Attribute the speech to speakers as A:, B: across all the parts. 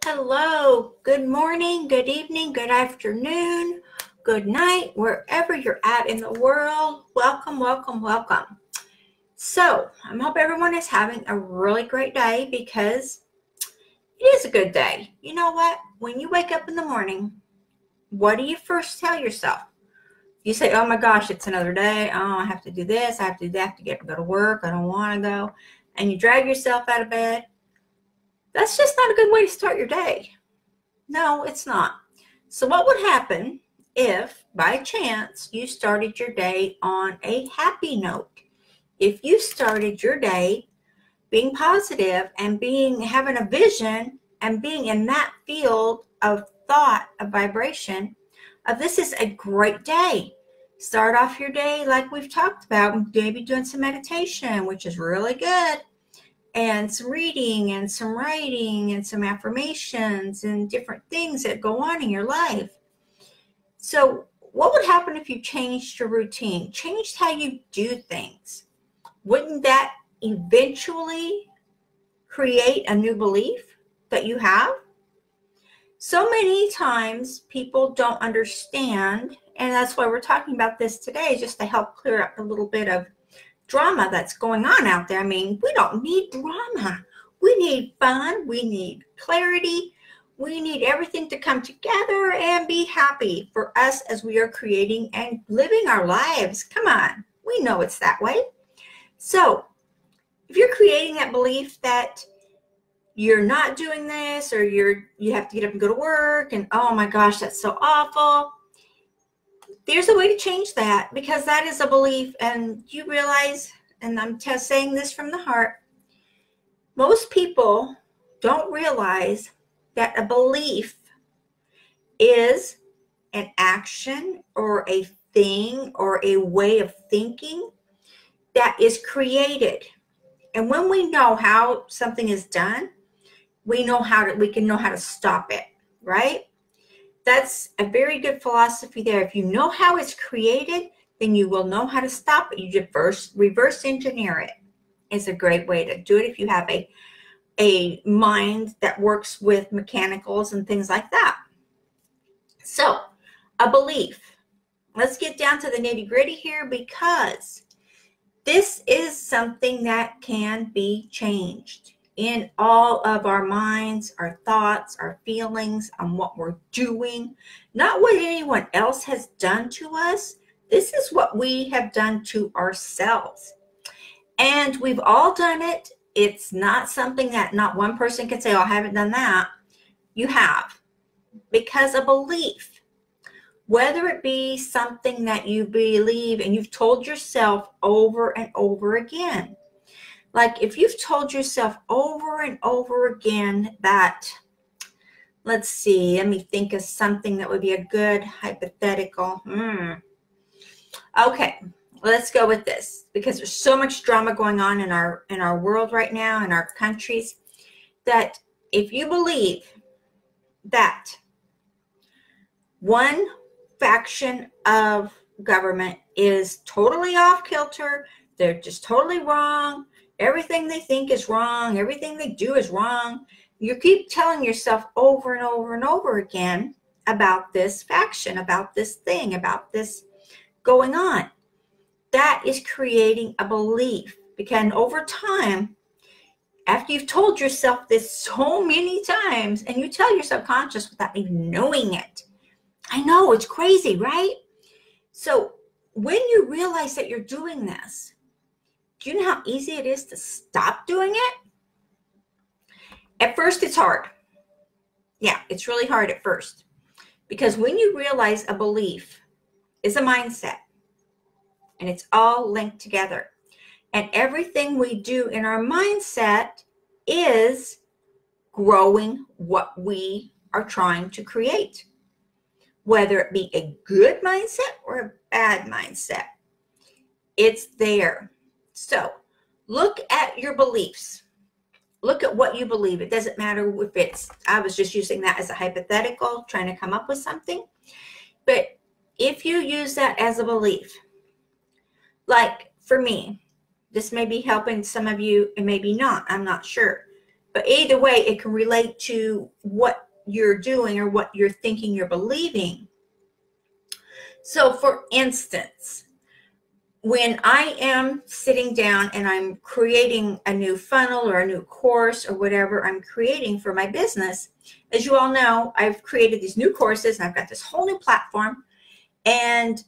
A: Hello, good morning, good evening, good afternoon, good night, wherever you're at in the world. Welcome, welcome, welcome. So, I hope everyone is having a really great day because it is a good day. You know what? When you wake up in the morning, what do you first tell yourself? You say, oh my gosh, it's another day. Oh, I have to do this. I have to do that. I have to get to go to work. I don't want to go. And you drag yourself out of bed. That's just not a good way to start your day. No, it's not. So what would happen if by chance you started your day on a happy note? If you started your day being positive and having a vision and being in that field of thought, of vibration, of this is a great day. Start off your day like we've talked about, maybe doing some meditation, which is really good. And some reading and some writing and some affirmations and different things that go on in your life. So what would happen if you changed your routine, changed how you do things? Wouldn't that eventually create a new belief that you have? So many times people don't understand, and that's why we're talking about this today, just to help clear up a little bit of drama that's going on out there. I mean, we don't need drama. We need fun. We need clarity. We need everything to come together and be happy for us as we are creating and living our lives. Come on. We know it's that way. So if you're creating that belief that you're not doing this, or you have to get up and go to work, and oh my gosh, that's so awful, there's a way to change that, because that is a belief. And you realize, and I'm saying this from the heart, most people don't realize that a belief is an action or a thing or a way of thinking that is created. And when we know how something is done, we can know how to stop it, right? That's a very good philosophy there. If you know how it's created, then you will know how to stop it. You just reverse engineer it. It's a great way to do it if you have a mind that works with mechanicals and things like that. So, a belief. Let's get down to the nitty-gritty here, because this is something that can be changed in all of our minds, our thoughts, our feelings, on what we're doing, not what anyone else has done to us. This is what we have done to ourselves. And we've all done it. It's not something that not one person can say, oh, I haven't done that. You have. Because a belief, whether it be something that you believe and you've told yourself over and over again, like if you've told yourself over and over again that, let's see, let me think of something that would be a good hypothetical. Okay, let's go with this, because there's so much drama going on in our world right now, in our countries, that if you believe that one faction of government is totally off kilter, they're just totally wrong, everything they think is wrong, everything they do is wrong, you keep telling yourself over and over and over again about this faction, about this thing, about this going on. That is creating a belief. Because over time, after you've told yourself this so many times, and you tell your subconscious without even knowing it. I know, it's crazy, right? So when you realize that you're doing this, do you know how easy it is to stop doing it? At first, it's hard. Yeah, it's really hard at first. Because when you realize a belief is a mindset, and it's all linked together, and everything we do in our mindset is growing what we are trying to create, whether it be a good mindset or a bad mindset. It's there. So look at your beliefs. Look at what you believe. It doesn't matter if it's, I was just using that as a hypothetical, trying to come up with something. But if you use that as a belief, like for me, this may be helping some of you and maybe not, I'm not sure. But either way, it can relate to what you're doing or what you're thinking, you're believing. So for instance, when I am sitting down and I'm creating a new funnel or a new course or whatever I'm creating for my business, as you all know, I've created these new courses and I've got this whole new platform. And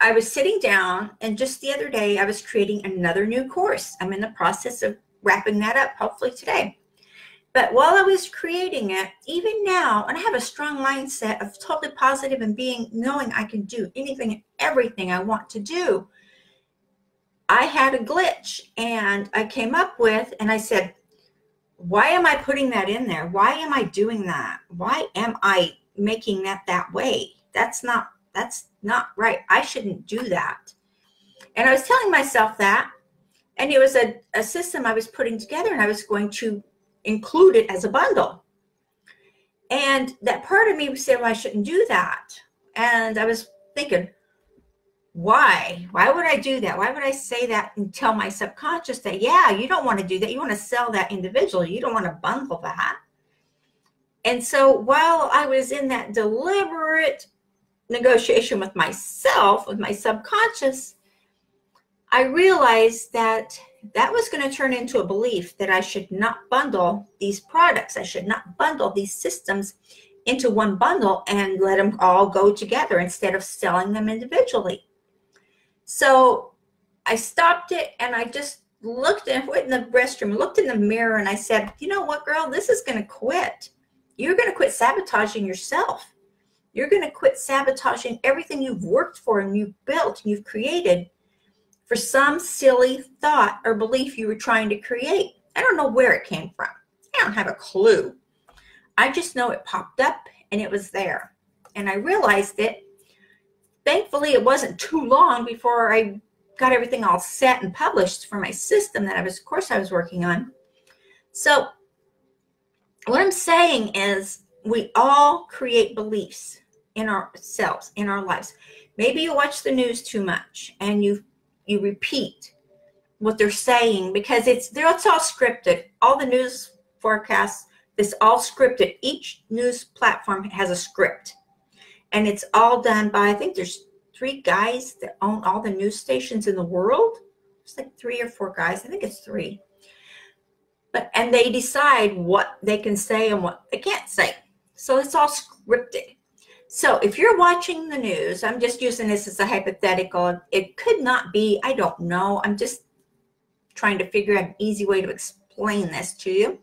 A: I was sitting down, and just the other day I was creating another new course. I'm in the process of wrapping that up, hopefully today. But while I was creating it, even now, and I have a strong mindset of totally positive and knowing I can do anything and everything I want to do, I had a glitch, and I came up with, and I said, why am I putting that in there? Why am I doing that? Why am I making that way? That's not right. I shouldn't do that. And I was telling myself that, and it was a system I was putting together, and I was going to include it as a bundle. And that part of me said, well, I shouldn't do that. And I was thinking, why would I do that? Why would I say that and tell my subconscious that, yeah, you don't want to do that. You want to sell that individually. You don't want to bundle that. And so while I was in that deliberate negotiation with myself, with my subconscious, I realized that was going to turn into a belief that I should not bundle these products. I should not bundle these systems into one bundle and let them all go together instead of selling them individually. So I stopped it, and I just went in the restroom, looked in the mirror, and I said, you know what, girl, this is going to quit. You're going to quit sabotaging yourself. You're going to quit sabotaging everything you've worked for and you've built and you've created for some silly thought or belief you were trying to create. I don't know where it came from. I don't have a clue. I just know it popped up and it was there. And I realized it. Thankfully, it wasn't too long before I got everything all set and published for my system that I was working on. So what I'm saying is we all create beliefs in ourselves, in our lives. Maybe you watch the news too much and you repeat what they're saying because it's all scripted. All the news forecasts, it's all scripted. Each news platform has a script. And it's all done by, I think there's 3 guys that own all the news stations in the world. It's like 3 or 4 guys. I think it's 3. And they decide what they can say and what they can't say. So it's all scripted. So if you're watching the news, I'm just using this as a hypothetical. It could not be, I don't know. I'm just trying to figure out an easy way to explain this to you.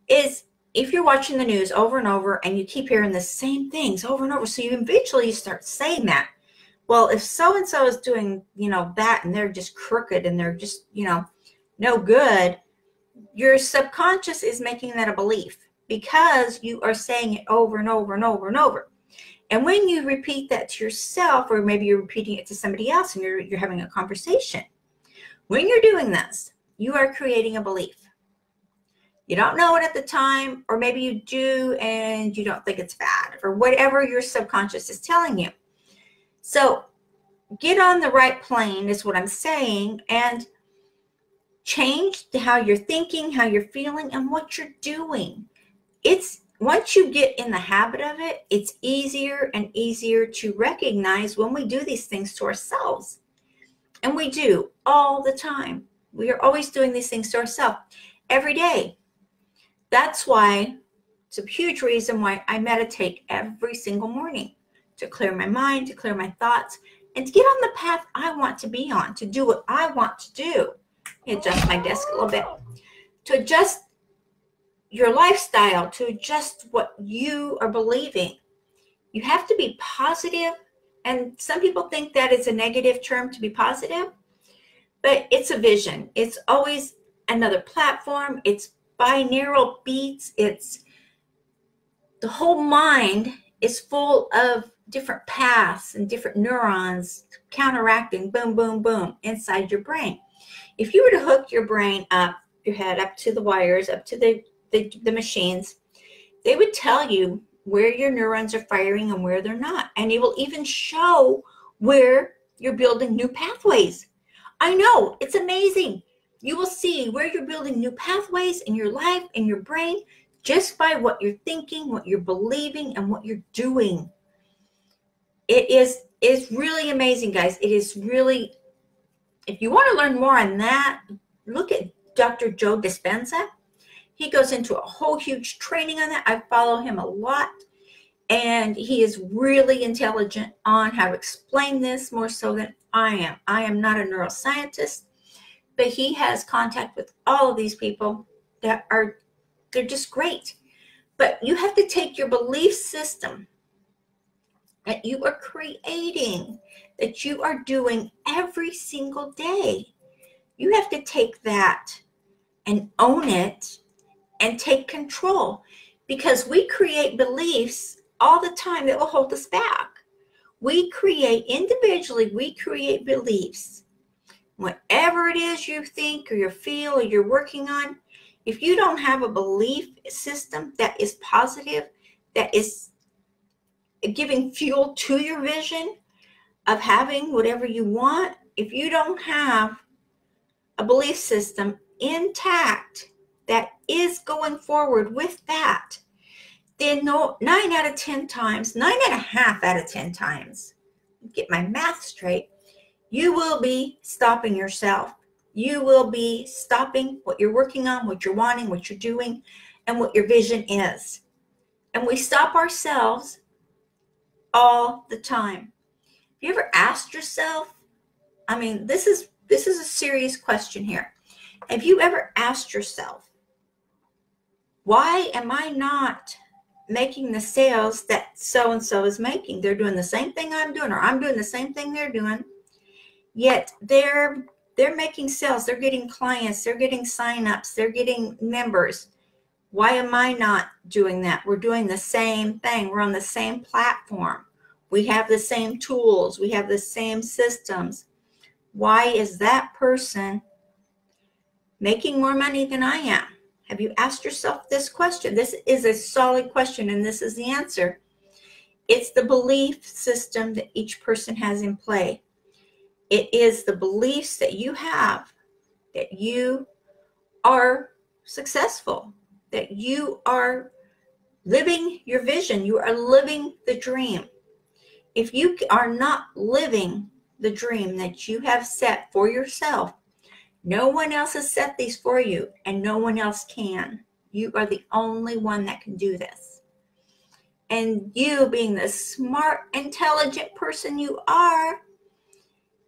A: Is if you're watching the news over and over and you keep hearing the same things over and over, so you eventually start saying that, well, if so-and-so is doing, that, and they're just crooked and they're just, no good, your subconscious is making that a belief because you are saying it over and over and over and over. And when you repeat that to yourself, or maybe you're repeating it to somebody else and you're having a conversation, when you're doing this, you are creating a belief. You don't know it at the time, or maybe you do and you don't think it's bad, or whatever your subconscious is telling you. So get on the right plane is what I'm saying, and change how you're thinking, how you're feeling, and what you're doing. Once you get in the habit of it, it's easier and easier to recognize when we do these things to ourselves. And we do all the time. We are always doing these things to ourselves every day. That's why it's a huge reason why I meditate every single morning, to clear my mind, to clear my thoughts, and to get on the path I want to be on, to do what I want to do. Adjust my desk a little bit. To adjust your lifestyle, to adjust what you are believing. You have to be positive, and some people think that is a negative term, to be positive, but it's a vision. It's always another platform. It's binaural beats. It's the whole mind is full of different paths and different neurons counteracting, boom, boom, boom, inside your brain. If you were to hook your brain up, your head up to the wires, up to the machines, they would tell you where your neurons are firing and where they're not. And it will even show where you're building new pathways. I know, it's amazing. You will see where you're building new pathways in your life, in your brain, just by what you're thinking, what you're believing, and what you're doing. It's really amazing, guys. It is really, if you want to learn more on that, look at Dr. Joe Dispenza. He goes into a whole huge training on that. I follow him a lot, and he is really intelligent on how to explain this more so than I am. I am not a neuroscientist, but he has contact with all of these people that they're just great. But you have to take your belief system that you are creating, that you are doing every single day. You have to take that and own it and take control, because we create beliefs all the time that will hold us back. We create individually, we create beliefs. Whatever it is you think or you feel or you're working on, if you don't have a belief system that is positive, that is giving fuel to your vision of having whatever you want, if you don't have a belief system intact that is going forward with that, then 9 out of 10 times, 9.5 out of 10 times, get my math straight, you will be stopping yourself. You will be stopping what you're working on, what you're wanting, what you're doing, and what your vision is. And we stop ourselves all the time. Have you ever asked yourself, I mean, this is a serious question here. Have you ever asked yourself, why am I not making the sales that so-and-so is making? They're doing the same thing I'm doing, or I'm doing the same thing they're doing, yet they're making sales, they're getting clients, they're getting signups, they're getting members. Why am I not doing that? We're doing the same thing. We're on the same platform. We have the same tools. We have the same systems. Why is that person making more money than I am? Have you asked yourself this question? This is a solid question, and this is the answer. It's the belief system that each person has in play. It is the beliefs that you have that you are successful, that you are living your vision, you are living the dream. If you are not living the dream that you have set for yourself, no one else has set these for you, and no one else can. You are the only one that can do this. And you, being the smart, intelligent person you are,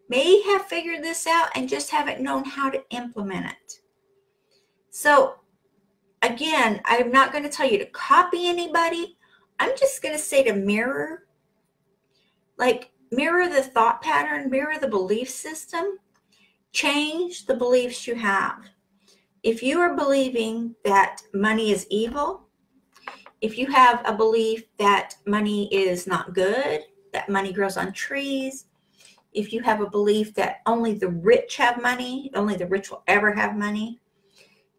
A: may have figured this out and just haven't known how to implement it. So again, I'm not going to tell you to copy anybody. I'm just going to say to mirror. Like, mirror the thought pattern, mirror the belief system. Change the beliefs you have. If you are believing that money is evil, if you have a belief that money is not good, that money grows on trees, if you have a belief that only the rich have money, only the rich will ever have money,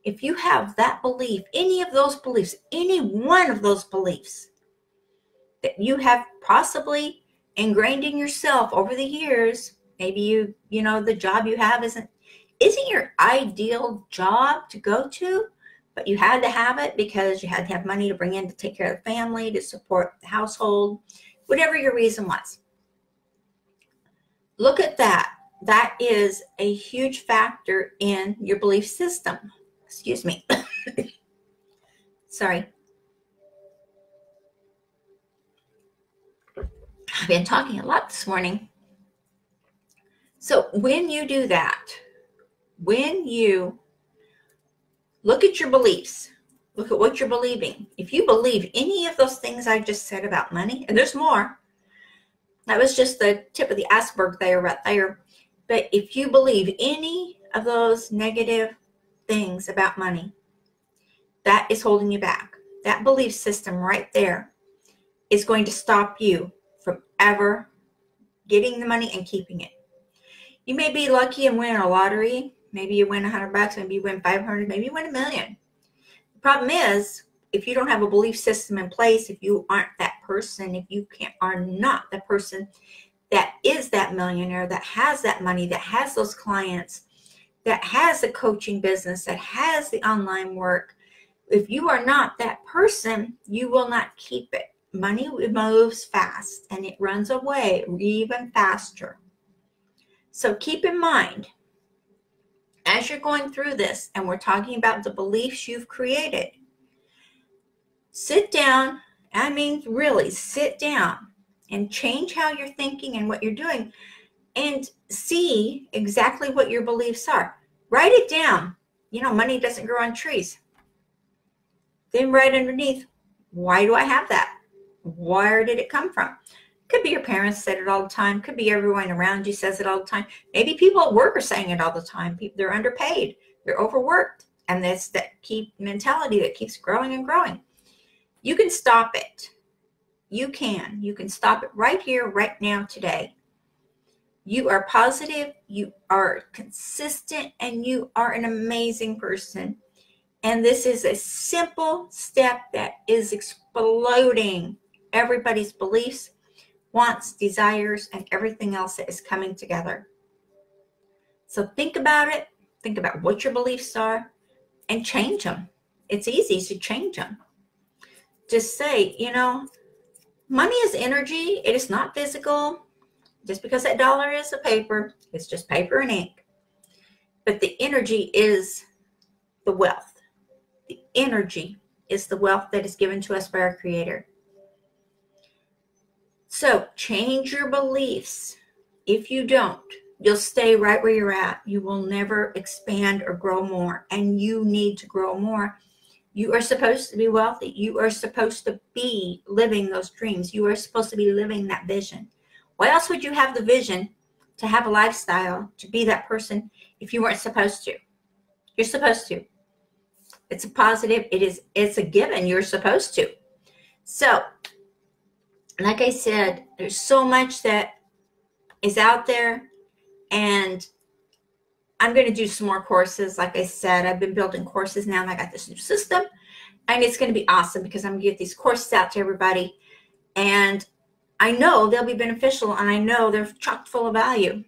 A: if you have that belief, any of those beliefs, any one of those beliefs that you have possibly ingrained in yourself over the years, maybe you know the job you have isn't your ideal job to go to, but you had to have it because you had to have money to bring in to take care of the family, to support the household, whatever your reason was. Look at that. That is a huge factor in your belief system. Excuse me. Sorry. I've been talking a lot this morning. So when you do that, when you look at your beliefs, look at what you're believing. If you believe any of those things I just said about money, and there's more, that was just the tip of the iceberg there, right there. But if you believe any of those negative things about money, that is holding you back. That belief system right there is going to stop you from ever getting the money and keeping it. You may be lucky and win a lottery. Maybe you win $100, maybe you win 500, maybe you win $1 million. The problem is, if you don't have a belief system in place, if you aren't that person, if you are not the person that is that millionaire, that has that money, that has those clients, that has a coaching business, that has the online work, if you are not that person, you will not keep it. Money moves fast and it runs away even faster. So keep in mind, as you're going through this, and we're talking about the beliefs you've created, sit down. I mean, really sit down and change how you're thinking and what you're doing, and see exactly what your beliefs are. Write it down. You know, money doesn't grow on trees. Then right underneath, why do I have that? Where did it come from? Could be your parents said it all the time. Could be everyone around you says it all the time. Maybe people at work are saying it all the time. They're underpaid. They're overworked. And that's that mentality that keeps growing and growing. You can stop it. You can. You can stop it right here, right now, today. You are positive. You are consistent. And you are an amazing person. And this is a simple step that is exploding everybody's beliefs, wants, desires, and everything else that is coming together. So think about it. Think about what your beliefs are and change them. It's easy to change them. Just say, you know, money is energy. It is not physical. Just because that dollar is a paper, it's just paper and ink. But the energy is the wealth. The energy is the wealth that is given to us by our Creator. So change your beliefs. If you don't, you'll stay right where you're at. You will never expand or grow more. And you need to grow more. You are supposed to be wealthy. You are supposed to be living those dreams. You are supposed to be living that vision. Why else would you have the vision to have a lifestyle, to be that person, if you weren't supposed to? You're supposed to. It's a positive. It's a given. You're supposed to. So, like I said, there's so much that is out there, and I'm going to do some more courses. Like I said, I've been building courses now, and I got this new system, and it's going to be awesome because I'm going to get these courses out to everybody, and I know they'll be beneficial, and I know they're chock full of value.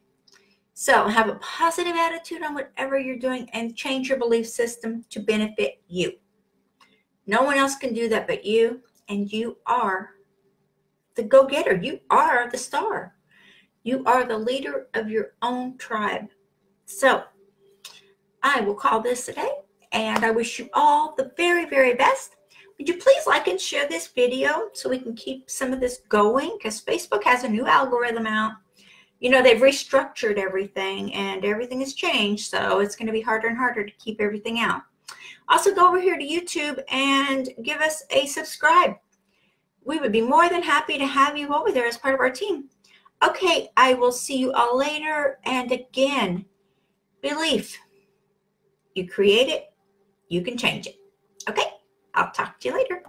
A: So have a positive attitude on whatever you're doing and change your belief system to benefit you. No one else can do that but you, and you are the go-getter. You are the star. You are the leader of your own tribe. So I will call this a day, and I wish you all the very, very best. Would you please like and share this video so we can keep some of this going, because Facebook has a new algorithm out. You know, they've restructured everything and everything has changed, so it's going to be harder and harder to keep everything out. Also, go over here to YouTube and give us a subscribe. We would be more than happy to have you over there as part of our team. Okay, I will see you all later. And again, belief. You create it, you can change it. Okay, I'll talk to you later.